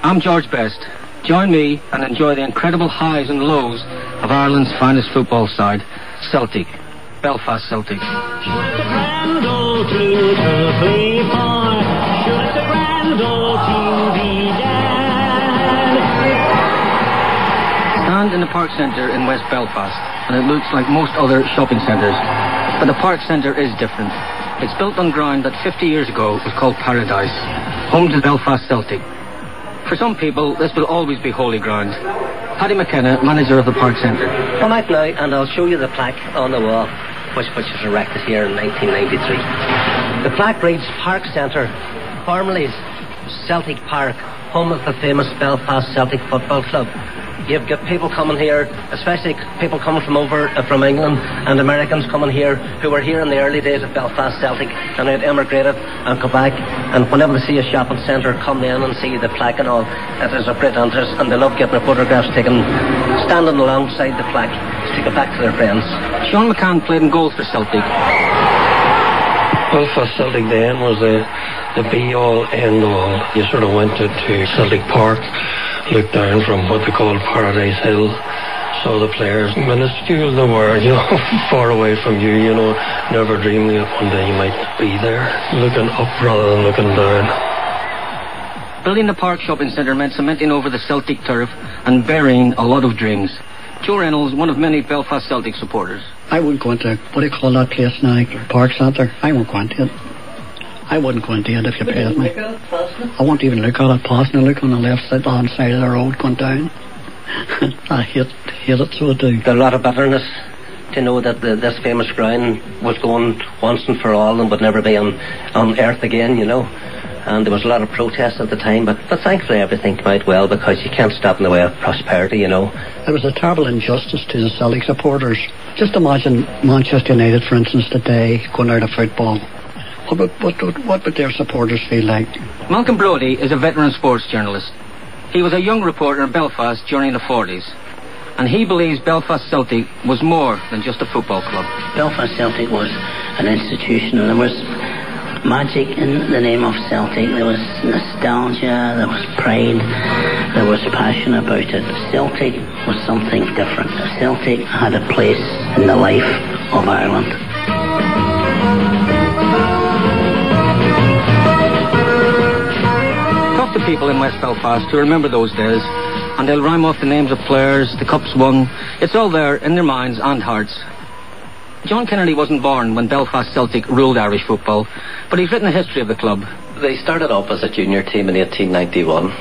I'm George Best. Join me and enjoy the incredible highs and lows of Ireland's finest football side, Celtic. Belfast Celtic. Stand in the Park Centre in West Belfast, and it looks like most other shopping centres. But the Park Centre is different. It's built on ground that 50 years ago was called Paradise, home to Belfast Celtic. For some people, this will always be holy ground. Paddy McKenna, manager of the Park Centre. Come out now and I'll show you the plaque on the wall, which was erected here in 1993. The plaque reads Park Centre, formerly Celtic Park, home of the famous Belfast Celtic Football Club. You've got people coming here, especially people coming from England, and Americans coming here who were here in the early days of Belfast Celtic and had emigrated and come back, and whenever they see a shopping centre, come in and see the plaque and all. It is of great interest, and they love getting their photographs taken standing alongside the plaque to take it back to their friends. Sean McCann played in goals for Celtic. Belfast Celtic then was the be-all, end-all. You sort of went to Celtic Park, looked down from what they call Paradise Hill, saw the players, minuscule they were, far away from you, never dreaming that one day you might be there, looking up rather than looking down. Building the Park Shopping Centre meant cementing over the Celtic turf and burying a lot of dreams. Joe Reynolds, one of many Belfast Celtic supporters. I wouldn't go into, what do you call that place now, Park Centre? I won't go into it. I wouldn't go into it if you paid me. I won't even look at it, passing. I look on the left side, the hand side of the road going down. I hate it, so I do. There's a lot of bitterness to know that this famous ground was going once and for all and would never be on earth again, And there was a lot of protests at the time, but thankfully everything came out well, because you can't stop in the way of prosperity, It was a terrible injustice to the Celtic supporters. Just imagine Manchester United, for instance, today, going out of football. What would their supporters feel like? Malcolm Brodie is a veteran sports journalist. He was a young reporter in Belfast during the 40s, and he believes Belfast Celtic was more than just a football club. Belfast Celtic was an institution, and there was magic in the name of Celtic. There was nostalgia, there was pride, there was passion about it. Celtic was something different. Celtic had a place in the life of Ireland. Talk to people in West Belfast who remember those days, and they'll rhyme off the names of players, the cups won. It's all there in their minds and hearts. John Kennedy wasn't born when Belfast Celtic ruled Irish football, but he's written a history of the club. They started off as a junior team in 1891,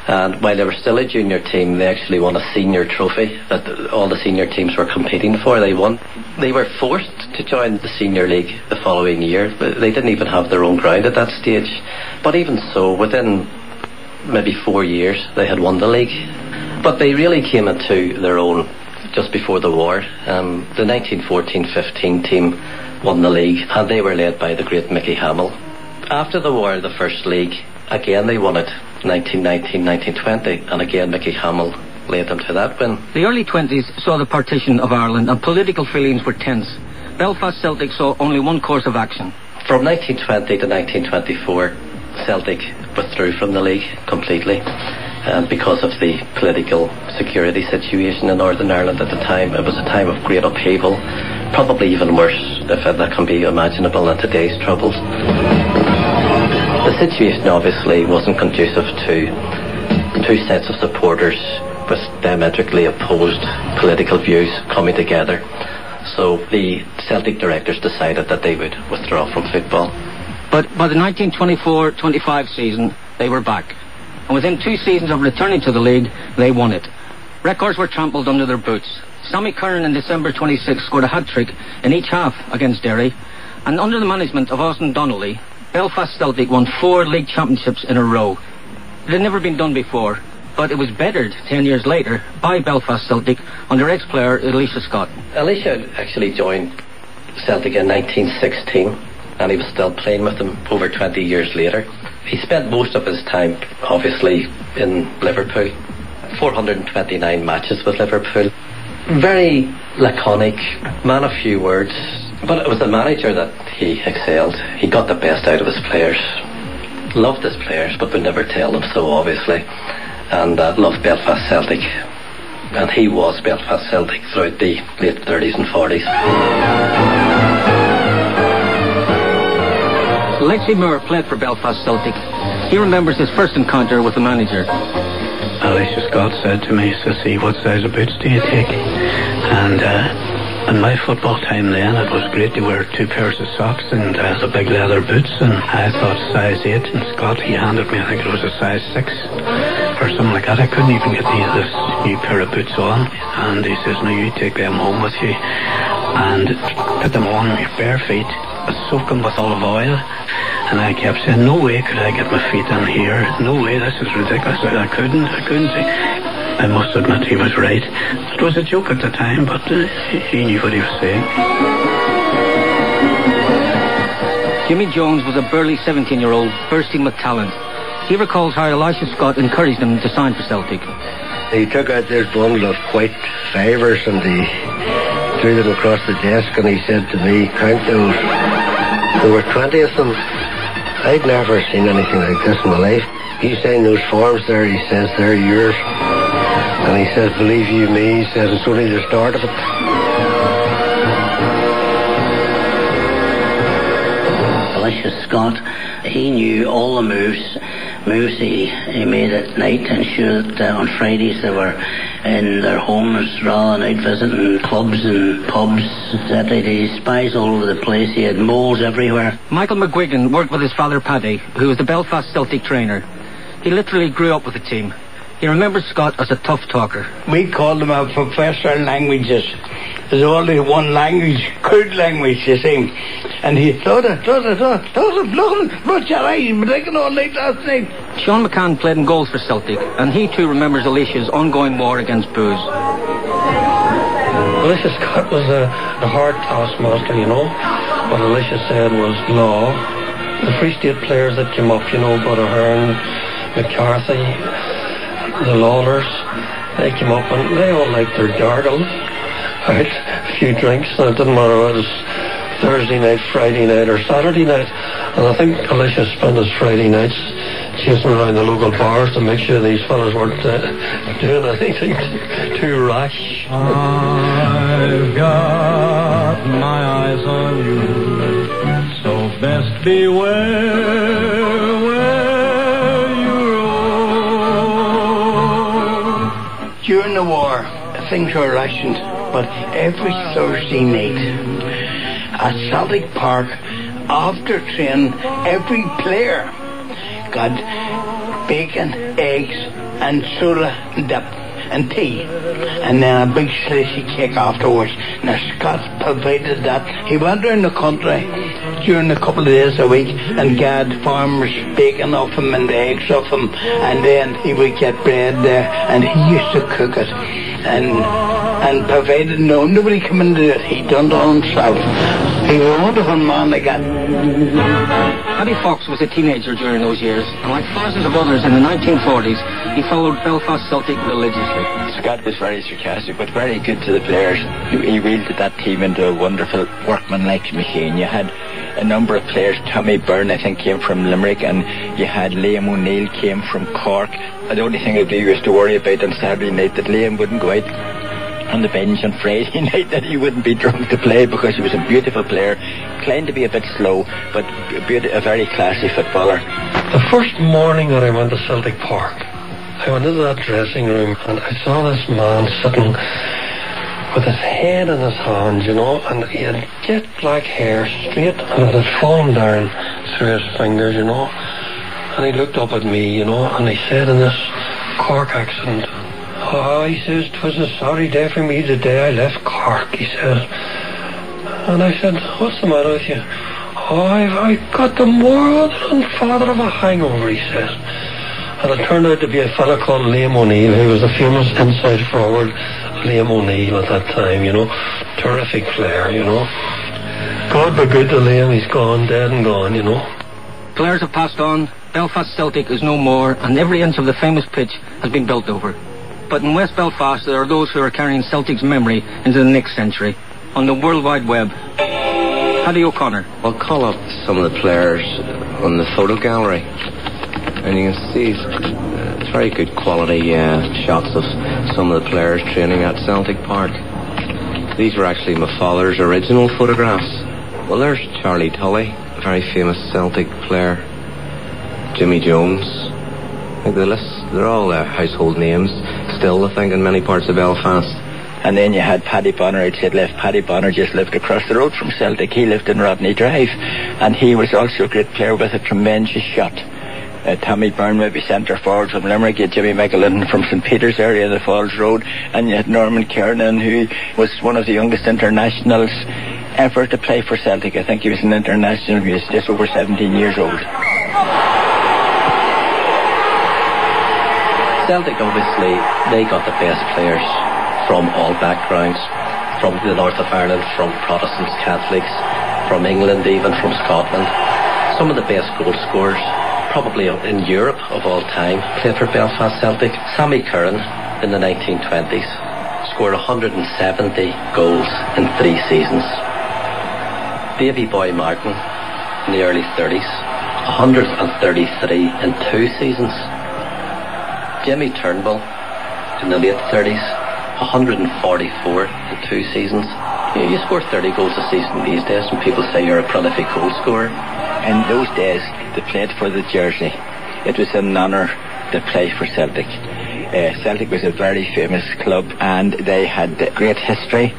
and while they were still a junior team, they actually won a senior trophy that all the senior teams were competing for. They won. They were forced to join the senior league the following year. They didn't even have their own ground at that stage. But even so, within maybe 4 years, they had won the league. But they really came into their own just before the war. The 1914-15 team won the league, and they were led by the great Mickey Hamill. After the war, the first league, again they won it, 1919-1920, and again Mickey Hamill led them to that win. The early 20s saw the partition of Ireland, and political feelings were tense. Belfast Celtic saw only one course of action. From 1920 to 1924, Celtic withdrew from the league completely. Because of the political security situation in Northern Ireland at the time. It was a time of great upheaval, probably even worse, if that can be imaginable, than today's troubles. The situation obviously wasn't conducive to two sets of supporters with diametrically opposed political views coming together. So the Celtic directors decided that they would withdraw from football. But by the 1924-25 season, they were back. And within 2 seasons of returning to the league, they won it. Records were trampled under their boots. Sammy Curran in December 26 scored a hat-trick in each half against Derry. And under the management of Austin Donnelly, Belfast Celtic won 4 league championships in a row. It had never been done before, but it was bettered 10 years later by Belfast Celtic under ex-player Elisha Scott. Elisha actually joined Celtic in 1916, and he was still playing with them over 20 years later. He spent most of his time, obviously, in Liverpool. 429 matches with Liverpool. Very laconic, man of few words. But it was a manager that he excelled. He got the best out of his players. loved his players, but would never tell them so, obviously, and loved Belfast Celtic. And he was Belfast Celtic throughout the late 30s and 40s. Leslie Moore played for Belfast Celtic. He remembers his first encounter with the manager. Alicia Scott said to me, "Sissy, what size of boots do you take?" And in my football time then, it was great to wear 2 pairs of socks and the big leather boots, and I thought size 8, and Scott, he handed me, I think it was a size 6 or something like that. I couldn't even get this new pair of boots on, and he says, "No, you take them home with you and put them on your bare feet, soak them with olive oil." And I kept saying, "No way could I get my feet in here. No way, this is ridiculous." I couldn't. I must admit he was right. It was a joke at the time, but he knew what he was saying. Jimmy Jones was a burly 17-year-old bursting with talent. He recalls how Elisha Scott encouraged him to sign for Celtic. He took out this bundle of white fivers and he threw them across the desk, and he said to me, "Count those." There were 20 of them. I'd never seen anything like this in my life. "You sign those forms there," he says, "they're yours." And he says, "Believe you me," he says, "it's only the start of it." Elisha Scott, he knew all the moves he made at night, and sure that on Fridays they were in their homes rather than out visiting clubs and pubs, etc. He had spies all over the place. He had moles everywhere. Michael McGuigan worked with his father Paddy, who was the Belfast Celtic trainer. He literally grew up with the team. He remembers Scott as a tough talker. We called him a professor in languages. There's only one language, good language, you see. And he thought of looking, but your eyes breaking all night last night. Sean McCann played in goals for Celtic, and he too remembers Alicia's ongoing war against booze. Alicia Scott was a hard taskmaster, you know. What Alicia said was law. The Free State players that came up, you know, Butter Hearn, McCarthy, the Lawlers, they came up and they all liked their gargle. Had a few drinks, and it didn't matter whether it was Thursday night, Friday night or Saturday night. And I think Alicia spent his Friday nights chasing around the local bars to make sure these fellas weren't doing anything too rash. I've got my eyes on you, so best beware where you roam. During the war, things were rationed, but every Thursday night at Celtic Park, after training, every player got bacon, eggs and soda and dip and tea, and then a big slicey cake afterwards. Now Scott provided that. He went around the country during a couple of days a week and got farmers bacon off him and eggs off him, and then he would get bread there, and he used to cook it and provided nobody come and do it. He done it all himself. He was a wonderful man like that. Paddy Fox was a teenager during those years, and like thousands of others in the 1940s, he followed Belfast Celtic religiously. Scott was very sarcastic, but very good to the players. He wielded that team into a wonderful workman-like machine. You had a number of players. Tommy Byrne, I think, came from Limerick, and you had Liam O'Neill came from Cork. And the only thing I do is to worry about on Saturday night that Liam wouldn't go out on the bench on Friday night, that he wouldn't be drunk to play, because he was a beautiful player, inclined to be a bit slow, but a very classy footballer. The first morning that I went to Celtic Park, I went into that dressing room and I saw this man sitting with his head in his hands, you know, and he had jet black hair, straight, and it had fallen down through his fingers, you know. And he looked up at me, you know, and he said in this Cork accent, "Oh," he says, "'twas a sorry day for me the day I left Cork," he says. And I said, "What's the matter with you?" "Oh, I got the mother and father of a hangover," he says. And it turned out to be a fella called Liam O'Neill, who was the famous inside forward Liam O'Neill at that time, you know. Terrific player, you know. God be good to Liam, he's gone, dead and gone, you know. Players have passed on, Belfast Celtic is no more, and every inch of the famous pitch has been built over. But in West Belfast, there are those who are carrying Celtic's memory into the next century, on the World Wide Web. Paddy O'Connor. I'll call up some of the players on the photo gallery, and you can see very good quality shots of some of the players training at Celtic Park. These were actually my father's original photographs. Well, there's Charlie Tully, a very famous Celtic player. Jimmy Jones. I think the list, they're all household names still, I think, in many parts of Belfast. And then you had Paddy Bonner outside left. Paddy Bonner just lived across the road from Celtic. He lived in Rodney Drive, and he was also a great player with a tremendous shot. Tommy Byrne, maybe centre forward from Limerick. You had Jimmy McAlin from St Peter's area, the Falls Road, and you had Norman Kiernan, who was one of the youngest internationals ever to play for Celtic. I think he was an international. He was just over 17 years old. Celtic, obviously, they got the best players from all backgrounds, from the north of Ireland, from Protestants, Catholics, from England, even from Scotland. Some of the best goal scorers, probably in Europe of all time, played for Belfast Celtic. Sammy Curran in the 1920s scored 170 goals in 3 seasons. Davy Boy Martin in the early 30s, 133 in 2 seasons. Jimmy Turnbull in the late 30s, 144 in 2 seasons. You score 30 goals a season these days and people say you're a prolific goal scorer. In those days, they played for the jersey. It was an honour to play for Celtic. Celtic was a very famous club and they had great history.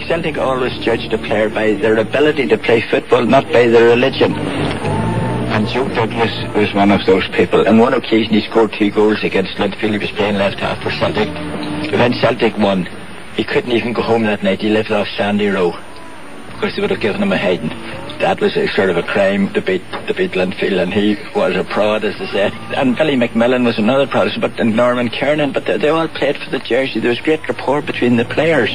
Celtic always judged a player by their ability to play football, not by their religion. And Joe Douglas was one of those people. On one occasion he scored 2 goals against Linfield. He was playing left half for Celtic. When Celtic won, he couldn't even go home that night. He lived off Sandy Row because they would have given him a hiding. That was a sort of a crime to beat Linfield, and he was a prod, as they said. And Billy McMillan was another prod, and Norman Kiernan, but they all played for the jersey. There was great rapport between the players.